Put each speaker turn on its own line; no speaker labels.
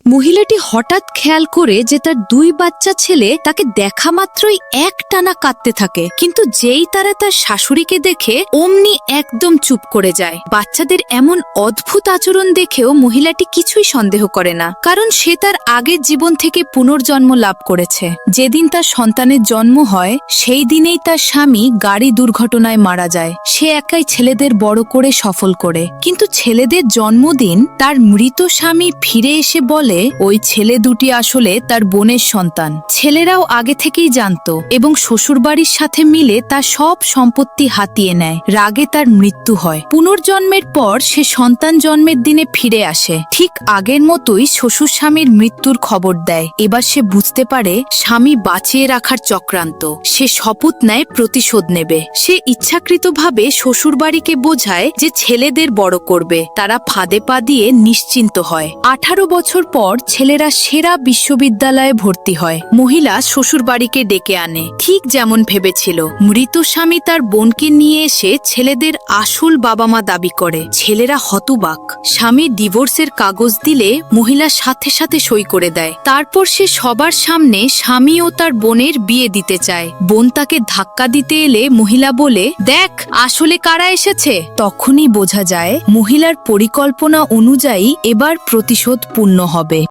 মহিলাটি হঠাৎ খেয়াল করে যে তার দুই বাচ্চা ছেলে তাকে দেখা মাত্রই একটানা কাঁদতে থাকে, কিন্তু যেই তারা তার শাশুড়িকে দেখে অমনি একদম চুপ করে যায়। বাচ্চাদের এমন অদ্ভুত আচরণ দেখেও মহিলাটি কিছুই সন্দেহ করে না, কারণ সে তার আগের জীবন থেকে পুনর্জন্ম লাভ করেছে। যেদিন তার সন্তানের জন্ম হয় সেই দিনেই তার স্বামী গাড়ি দুর্ঘটনায় মারা যায়। সে একাই ছেলেদের বড় করে সফল করে, কিন্তু ছেলেদের জন্মদিন তার মৃত স্বামী ফিরে এসে বলে ওই ছেলে দুটি আসলে তার বোনের সন্তান। ছেলেরাও আগে থেকেই জানতো এবং শ্বশুরবাড়ির সাথে মিলে তার সব সম্পত্তি হাতিয়ে নেয়। রাগে তার মৃত্যু হয়। পুনর্জন্মের পর সে সন্তান জন্মের দিনে ফিরে আসে, ঠিক আগের মতোই শ্বশুর স্বামীর মৃত্যুর খবর দেয়। এবার সে বুঝতে পারে স্বামী বাঁচিয়ে রাখার চক্রান্ত। সে শপথ নেয় প্রতিশোধ নেবে। সে ইচ্ছাকৃতভাবে শ্বশুরবাড়িকে বোঝায় যে ছেলেদের বড় করবে। তারা ফাঁদে পা দিয়ে নিশ্চিন্ত হয়। 18 বছর পর ছেলেরা সেরা বিশ্ববিদ্যালয়ে ভর্তি হয়। মহিলা শ্বশুরবাড়িকে ডেকে আনে, ঠিক যেমন ভেবেছিল। মৃত স্বামী তার বোনকে নিয়ে এসে ছেলেদের আসল বাবা মা দাবি করে। ছেলেরা হতবাক। স্বামী ডিভোর্সের কাগজ দিলে মহিলা সাথে সাথে সই করে দেয়। তারপর সে সবার সামনে স্বামী ও তার বোনের বিয়ে দিতে চায়। বোন তাকে ধাক্কা দিতে এলে মহিলা বলে, দেখ আসলে কারা এসেছে। তখনই বোঝা যায় মহিলার পরিকল্পনা অনুযায়ী এবার প্রতিশোধ পূর্ণ হবে।